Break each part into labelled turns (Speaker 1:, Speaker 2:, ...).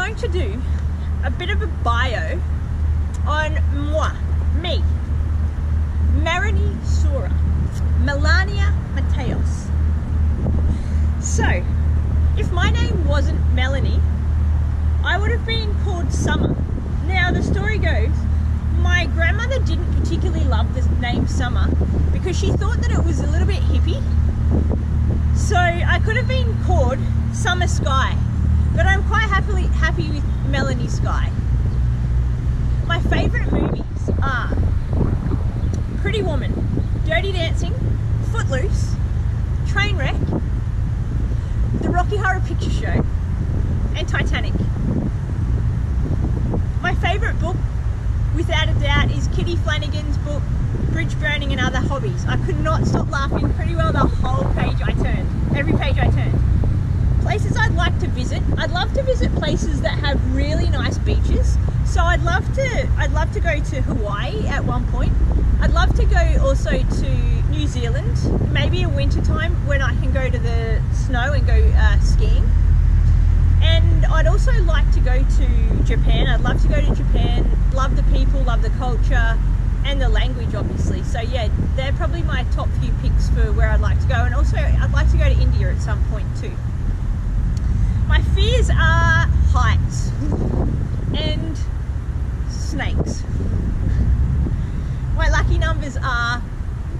Speaker 1: going to do a bit of a bio on me, Melanie Melania Mateos. So, if my name wasn't Melanie, I would have been called Summer. Now, the story goes, my grandmother didn't particularly love the name Summer because she thought that it was a little bit hippie. So I could have been called Summer Sky, but I'm quite happy with Melanie Sky. My favourite movies are Pretty Woman, Dirty Dancing, Footloose, Trainwreck, The Rocky Horror Picture Show, and Titanic. My favourite book, without a doubt, is Kitty Flanagan's book, Bridge Burning and Other Hobbies. I could not stop laughing pretty well the whole page I turned, every page I turned. Places I'd like to visit. I'd love to visit places that have really nice beaches. So I'd love to go to Hawaii at one point. I'd love to go also to New Zealand, maybe in winter time when I can go to the snow and go skiing. And I'd also like to go to Japan. I'd love to go to Japan, love the people, love the culture, and the language, obviously. So yeah, they're probably my top few picks for where I'd like to go. And also, I'd like to go to India at some point too. My fears are heights and snakes. My lucky numbers are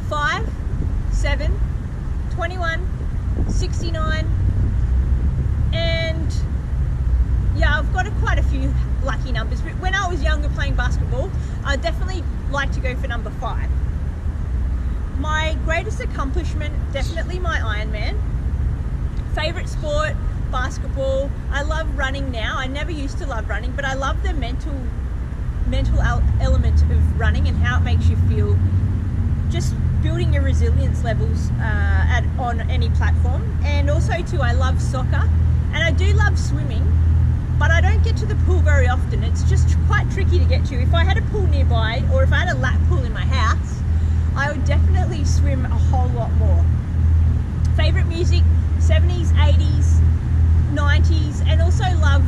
Speaker 1: 5, 7, 21, 69, and yeah, I've got quite a few lucky numbers, but when I was younger playing basketball, I'd definitely like to go for number 5. My greatest accomplishment, definitely my Ironman. Favorite sport, basketball. I love running now. I never used to love running, but I love the mental element of running and how it makes you feel, just building your resilience levels on any platform. And also too, I love soccer, and I do love swimming, but I don't get to the pool very often. It's just quite tricky to get to. If I had a pool nearby, or if I had a lap pool in my house, I would definitely swim a whole lot more. Favorite music, 70s, 80s, 90s, and also love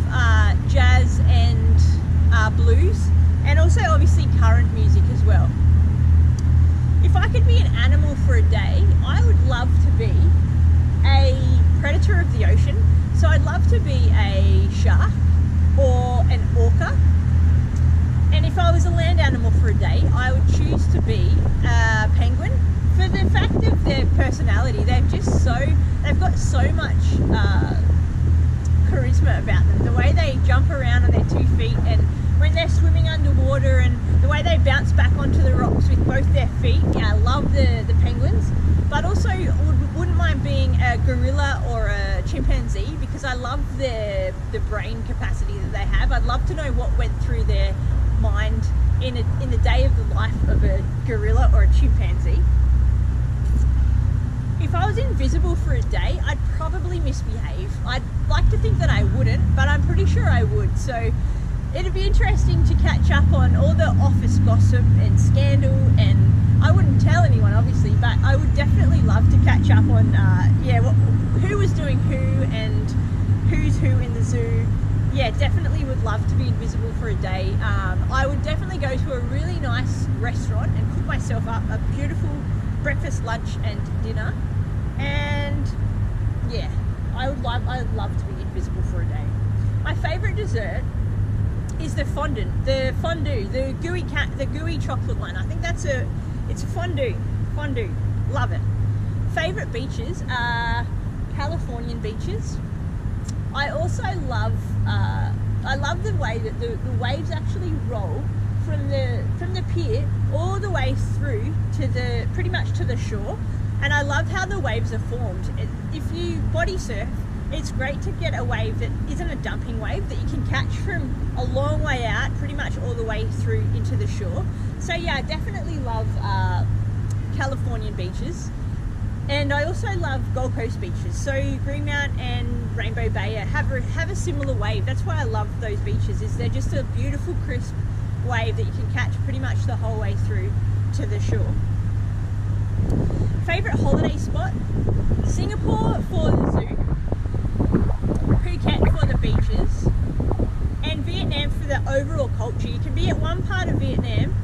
Speaker 1: jazz and blues, and also obviously current music as well. If I could be an animal for a day, I would love to be a predator of the ocean. So I'd love to be a shark or an orca. And if I was a land animal for a day, I would choose to be a penguin for the fact of their personality. They've got so much charisma about them. The way they jump around on their 2 feet, and when they're swimming underwater, and the way they bounce back onto the rocks with both their feet. Yeah, I love the penguins, but also wouldn't mind being a gorilla or a chimpanzee because I love the brain capacity that they have. I'd love to know what went through their mind in the day of the life of a gorilla or a chimpanzee. If I was invisible for a day, I'd probably misbehave. I'd like to think that I wouldn't, but I'm pretty sure I would. So it'd be interesting to catch up on all the office gossip and scandal, and I wouldn't tell anyone obviously, but I would definitely love to catch up on who was doing who and who's who in the zoo. Yeah, definitely would love to be invisible for a day. I would definitely go to a really nice restaurant and cook myself up a beautiful breakfast, lunch and dinner. And yeah, I'd love to be invisible for a day. My favourite dessert is the fondant, the gooey chocolate one. I think it's a fondue, love it. Favourite beaches are Californian beaches. I also love the way that the waves actually roll from the pier all the way through to pretty much to the shore, and I love how the waves are formed. If you body surf, it's great to get a wave that isn't a dumping wave, that you can catch from a long way out, pretty much all the way through into the shore. So yeah, I definitely love Californian beaches. And I also love Gold Coast beaches. So Greenmount and Rainbow Bay have a similar wave. That's why I love those beaches, is they're just a beautiful, crisp wave that you can catch pretty much the whole way through to the shore. Favourite holiday spot? Singapore for the zoo, Phuket for the beaches, be at one part of Vietnam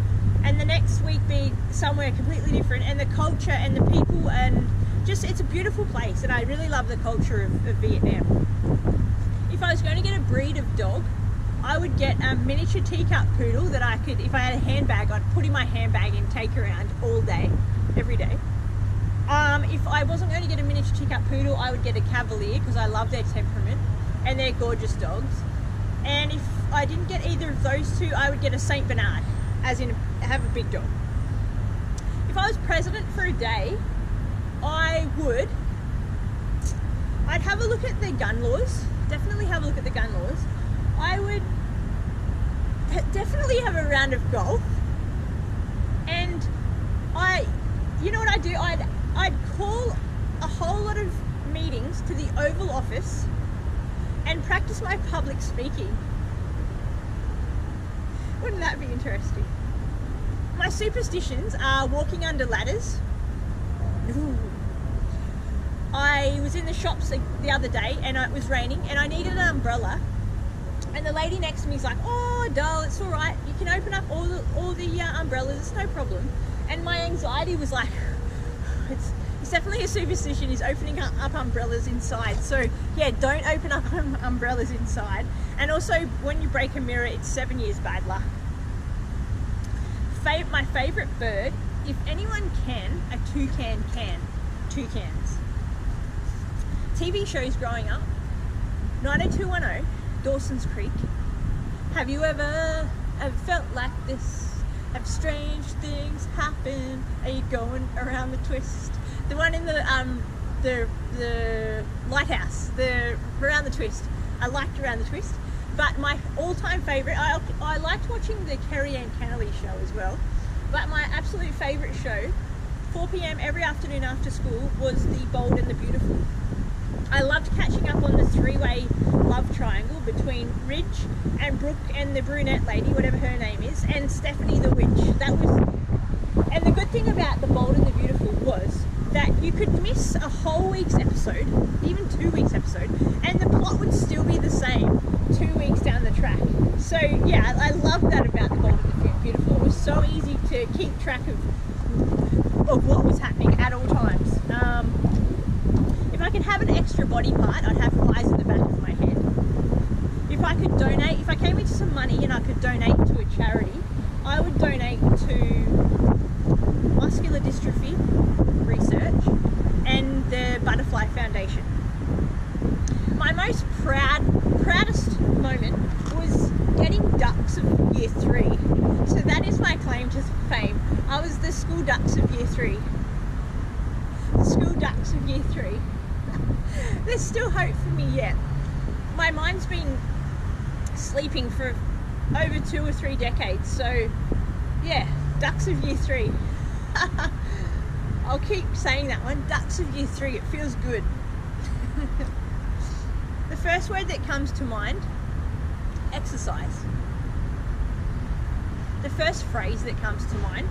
Speaker 1: and the next week be somewhere completely different, and the culture and the people, and just, it's a beautiful place, and I really love the culture of Vietnam. If I was going to get a breed of dog, I would get a miniature teacup poodle that I could, if I had a handbag, I'd put in my handbag and take around all day, every day. If I wasn't going to get a miniature teacup poodle, I would get a Cavalier, because I love their temperament and they're gorgeous dogs. And if I didn't get either of those two, I would get a Saint Bernard, as in have a big dog. If I was president for a day, I'd have a look at the gun laws. Definitely have a look at the gun laws. I would definitely have a round of golf, and you know what I'd do? I'd call a whole lot of meetings to the Oval Office and practice my public speaking. Wouldn't that be interesting? My superstitions are walking under ladders. Ooh. I was in the shops the other day and it was raining and I needed an umbrella, and the lady next to me is like, "Oh, doll, it's all right. You can open up all the umbrellas. It's no problem." And my anxiety was like, it's definitely a superstition, is opening up umbrellas inside. So yeah, don't open up umbrellas inside. And also, when you break a mirror, it's 7 years bad luck. My favorite bird, if anyone can, a toucan can. Toucans. TV shows growing up: 90210, Dawson's Creek. Have you ever felt like this? Have strange things happen? Are you going around the twist? The one in the lighthouse, the Around the Twist. I liked Around the Twist, but my all-time favorite, I liked watching the Kerry Ann Kennelly show as well, but my absolute favorite show, 4 p.m. every afternoon after school, was The Bold and the Beautiful. I loved catching up on the three-way love triangle between Ridge and Brooke and the brunette lady, whatever her name is, and Stephanie the Witch. And the good thing about The Bold and the Beautiful was that you could miss a whole week's episode, even 2 weeks episode, and the plot would still be the same 2 weeks down the track. So yeah, I loved that about The Bold and the Beautiful. It was so easy to keep track of what was happening at all times. If I could have an extra body part, I'd have eyes in the back of my head. If I could donate, if I came into some money and I could donate to a charity, I would donate to muscular dystrophy research and the Butterfly Foundation. My most proudest moment was getting ducks of year 3. So that is my claim to fame. I was the school ducks of year 3. The school ducks of year 3. There's still hope for me yet. My mind's been sleeping for over 2 or 3 decades, so yeah, ducks of year 3. I'll keep saying that one, ducks of year 3, it feels good. The first word that comes to mind, exercise. The first phrase that comes to mind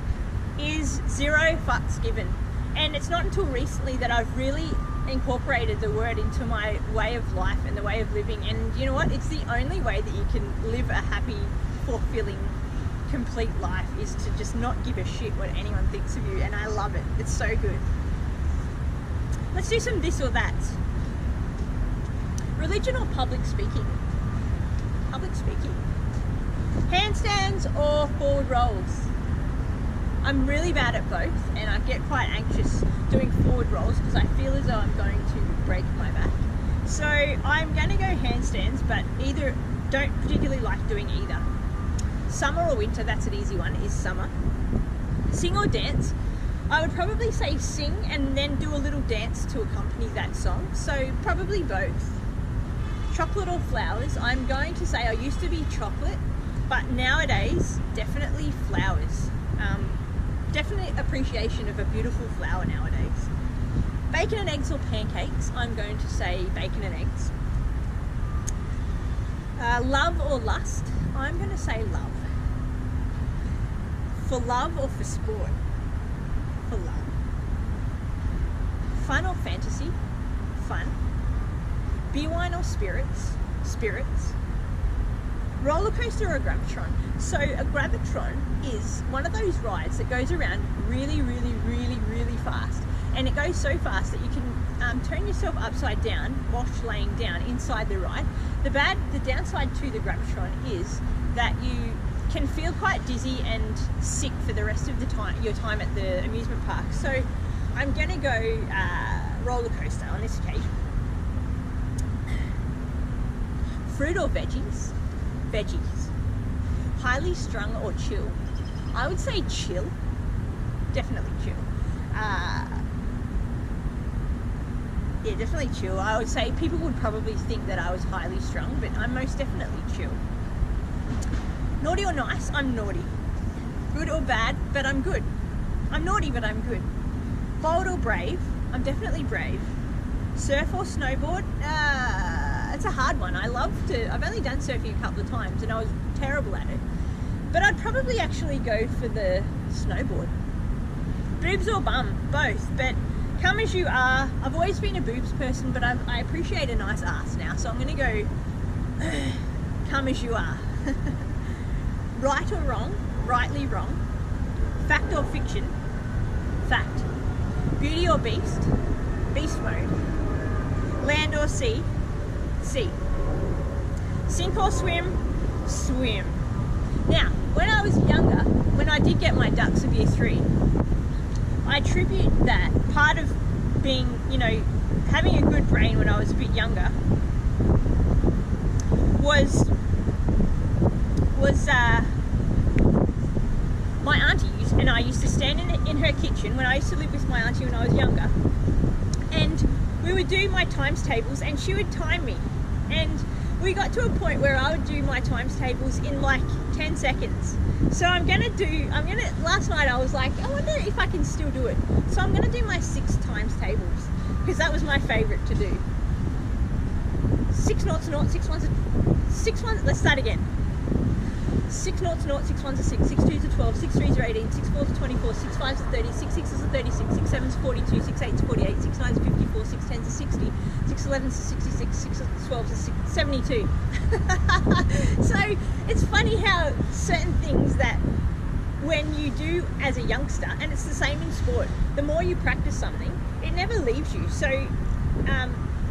Speaker 1: is 0 fucks given. And it's not until recently that I've really incorporated the word into my way of life and the way of living. And you know what? It's the only way that you can live a happy, fulfilling, complete life, is to just not give a shit what anyone thinks of you. And I love it. It's so good. Let's do some this or that. Religion or public speaking? Public speaking. Handstands or forward rolls? I'm really bad at both, and I get quite anxious doing forward rolls because I feel as though I'm going to break my back. So I'm going to go handstands, but don't particularly like doing either. Summer or winter, that's an easy one, is summer. Sing or dance? I would probably say sing and then do a little dance to accompany that song, so probably both. Chocolate or flowers? I'm going to say I used to be chocolate, but nowadays definitely flowers. Definite appreciation of a beautiful flower nowadays. Bacon and eggs or pancakes? I'm going to say bacon and eggs. Love or lust? I'm going to say love. For love or for sport? For love. Fun or fantasy? Fun. Beer, wine or spirits? Spirits. Roller coaster or a gravitron? So a gravitron is one of those rides that goes around really, really, really, really fast, and it goes so fast that you can turn yourself upside down whilst laying down inside the ride. The downside to the gravitron is that you can feel quite dizzy and sick for the rest of your time at the amusement park. So I'm gonna go roller coaster on this occasion. Fruit or veggies? Veggies. Highly strung or chill? I would say chill. Definitely chill. Yeah, definitely chill. I would say people would probably think that I was highly strung, but I'm most definitely chill. Naughty or nice? I'm naughty. Good or bad? But I'm good. I'm naughty, but I'm good. Bold or brave? I'm definitely brave. Surf or snowboard? It's a hard one. I've only done surfing a couple of times and I was terrible at it. But I'd probably actually go for the snowboard. Boobs or bum? Both. But come as you are. I've always been a boobs person, but I appreciate a nice ass now. So I'm going to go come as you are. Right or wrong? Rightly wrong. Fact or fiction? Fact. Beauty or beast? Beast mode. Land or sea? Sea. Sink or swim? Swim. Now, when I was younger, when I did get my ducks of year 3, I attribute that part of being, having a good brain when I was a bit younger was my auntie and I used to stand in her kitchen when I used to live with my auntie when I was younger, and we would do my times tables and she would time me, and we got to a point where I would do my times tables in like 10 seconds. So last night I was like, I wonder if I can still do it. So I'm gonna do my 6 times tables because that was my favorite to do. 6 noughts a nought, 6 ones, let's start again. 6 noughts a nought, 6 ones are 6, 6 twos are 12, 6 threes are 18, 6 fours are 24, 6 fives are 30, 6 sixes are 36, 6 sevens are 42, 6 eights are 48, 6 nines are 54, 6 tens are 60, 6 elevens are 66, 6 12s are 72. So it's funny how certain things that when you do as a youngster, and it's the same in sport, the more you practice something, it never leaves you. So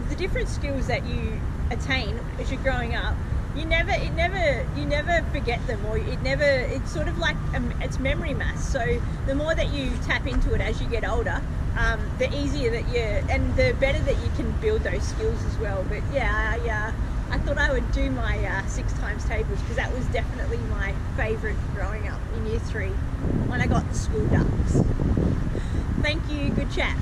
Speaker 1: the different skills that you attain as you're growing up, you never forget them, or it's sort of like it's memory mass. So the more that you tap into it as you get older, the easier and the better that you can build those skills as well. But yeah, I thought I would do my 6 times tables because that was definitely my favorite growing up in year 3 when I got the school ducks. Thank you, good chat.